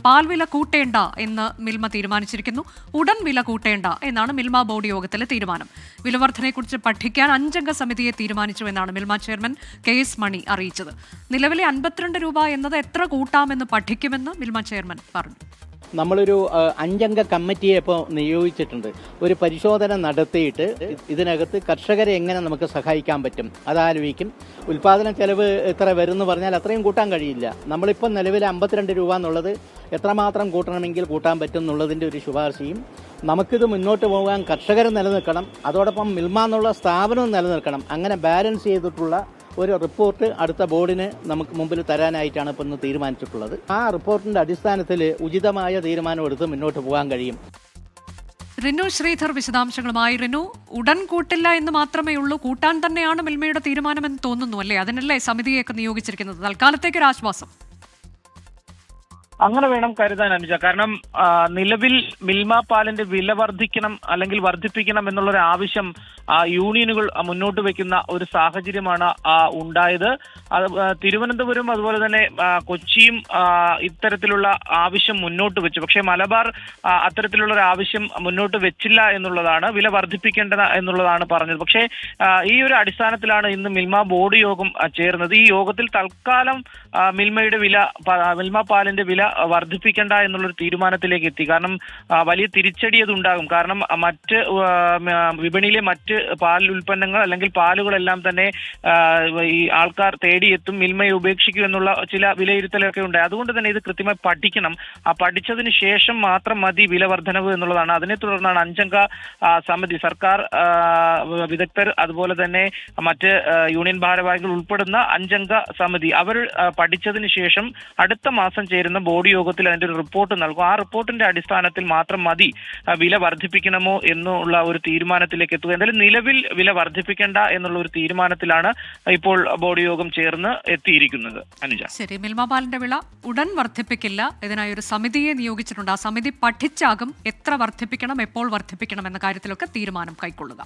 പാൽ വില കൂട്ടേണ്ട എന്ന് മിൽമ തീരുമാനിച്ചിരിക്കുന്നു. ഉടൻ വില കൂട്ടേണ്ട എന്നാണ് മിൽമ ബോർഡ് യോഗത്തിലെ തീരുമാനം. വിലവർധനയെക്കുറിച്ച് പഠിക്കാൻ 5-അംഗ സമിതിയെ തീരുമാനിച്ചുവെന്നാണ് മിൽമ ചെയർമാൻ KS മണി അറിയിച്ചത്. നിലവിലെ 52 രൂപ എന്നത് എത്ര കൂട്ടാമെന്ന് പഠിക്കുമെന്ന് മിൽമ ചെയർമാൻ പറഞ്ഞു. നമ്മളൊരു 5-അംഗ കമ്മിറ്റിയെ ഇപ്പോൾ നിയോഗിച്ചിട്ടുണ്ട്. ഒരു പരിശോധന നടത്തിയിട്ട് ഇതിനകത്ത് കർഷകരെ എങ്ങനെ നമുക്ക് സഹായിക്കാൻ പറ്റും അതാലോചിക്കും. ഉൽപ്പാദന ചെലവ് എത്ര വരുമെന്ന് പറഞ്ഞാൽ അത്രയും കൂട്ടാൻ കഴിയില്ല. നമ്മളിപ്പോൾ നിലവിൽ 52 രൂപ എന്നുള്ളത് എത്രമാത്രം കൂട്ടണമെങ്കിൽ കൂട്ടാൻ പറ്റും എന്നുള്ളതിൻ്റെ ഒരു ശുപാർശയും, നമുക്കിത് മുന്നോട്ട് പോകാൻ കർഷകർ നിലനിൽക്കണം, അതോടൊപ്പം മിൽമ എന്നുള്ള സ്ഥാപനവും നിലനിൽക്കണം. അങ്ങനെ ബാലൻസ് ചെയ്തിട്ടുള്ള ഒരു റിപ്പോർട്ട് അടുത്ത ബോർഡിന് നമുക്ക് മുമ്പിൽ തരാനായിട്ടാണ് ഇപ്പോൾ ഇന്ന് തീരുമാനിച്ചിട്ടുള്ളത്. ആ റിപ്പോർട്ടിന്റെ അടിസ്ഥാനത്തിൽ ഉചിതമായ തീരുമാനം എടുത്ത് മുന്നോട്ട് പോകാൻ കഴിയും. റിനു ശ്രീധർ വിശദാംശങ്ങളുമായി. റിനു, ഉടൻ കൂട്ടില്ല എന്ന് മാത്രമേ ഉള്ളൂ, കൂട്ടാൻ തന്നെയാണ് മിൽമയുടെ തീരുമാനമെന്ന് തോന്നുന്നു അല്ലേ? അതിനല്ലേ സമിതിയൊക്കെ നിയോഗിച്ചിരിക്കുന്നത്? തൽക്കാലത്തേക്ക് ഒരു ആശ്വാസം. അങ്ങനെ വേണം കരുതാൻ അനുജ. കാരണം നിലവിൽ മിൽമ പാലിന്റെ വില വർദ്ധിക്കണം അല്ലെങ്കിൽ വർദ്ധിപ്പിക്കണം എന്നുള്ളൊരു ആവശ്യം യൂണിയനുകൾ മുന്നോട്ട് വെക്കുന്ന ഒരു സാഹചര്യമാണ് ഉണ്ടായത്. തിരുവനന്തപുരം അതുപോലെ തന്നെ കൊച്ചിയും ഇത്തരത്തിലുള്ള ആവശ്യം മുന്നോട്ട് വെച്ചു. പക്ഷേ മലബാർ അത്തരത്തിലുള്ള ഒരു ആവശ്യം മുന്നോട്ട് വെച്ചില്ല എന്നുള്ളതാണ്, വില വർദ്ധിപ്പിക്കേണ്ടത് എന്നുള്ളതാണ് പറഞ്ഞത്. പക്ഷേ ഈ ഒരു അടിസ്ഥാനത്തിലാണ് ഇന്ന് മിൽമ ബോർഡ് യോഗം ചേർന്നത്. ഈ യോഗത്തിൽ തൽക്കാലം മിൽമ പാലിന്റെ വില വർദ്ധിപ്പിക്കേണ്ട എന്നുള്ളൊരു തീരുമാനത്തിലേക്ക് എത്തി. കാരണം വലിയ തിരിച്ചടി അതുണ്ടാകും. കാരണം മറ്റ് വിപണിയിലെ മറ്റ് പാൽ ഉൽപ്പന്നങ്ങൾ അല്ലെങ്കിൽ പാലുകളെല്ലാം തന്നെ ഈ ആൾക്കാർ തേടിയെത്തും, മിൽമയെ ഉപേക്ഷിക്കും എന്നുള്ള ചില വിലയിരുത്തലൊക്കെ ഉണ്ട്. അതുകൊണ്ട് തന്നെ ഇത് കൃത്യമായി പഠിക്കണം. പഠിച്ചതിന് ശേഷം മാത്രം മതി വില വർധനവ് എന്നുള്ളതാണ്. അതിനെ തുടർന്നാണ് 5-അംഗ സമിതി, സർക്കാർ വിദഗ്ധർ അതുപോലെ തന്നെ മറ്റ് യൂണിയൻ ഭാരവാഹികൾ ഉൾപ്പെടുന്ന 5-അംഗ സമിതി, അവർ പഠിച്ചതിന് ശേഷം അടുത്ത മാസം ചേരുന്ന ബോർഡ് യോഗത്തിൽ അതിന്റെ ഒരു റിപ്പോർട്ട് നൽകും. ആ റിപ്പോർട്ടിന്റെ അടിസ്ഥാനത്തിൽ മാത്രം മതി വില വർദ്ധിപ്പിക്കണമോ എന്നുള്ള ഒരു തീരുമാനത്തിലേക്ക് എത്തുക. എന്തായാലും നിലവിൽ വില വർദ്ധിപ്പിക്കേണ്ട എന്നുള്ള ഒരു തീരുമാനത്തിലാണ് ഇപ്പോൾ ബോർഡ് യോഗം ചേർന്ന് എത്തിയിരിക്കുന്നത്. അനുജ, ശരി. മിൽമ പാലിന്റെ വില ഉടൻ വർദ്ധിപ്പിക്കില്ല. ഇതിനായി ഒരു സമിതിയെ നിയോഗിച്ചിട്ടുണ്ട്. ആ സമിതി പഠിച്ചാകും എത്ര വർദ്ധിപ്പിക്കണം, എപ്പോൾ വർദ്ധിപ്പിക്കണം എന്ന കാര്യത്തിലൊക്കെ തീരുമാനം കൈക്കൊള്ളുക.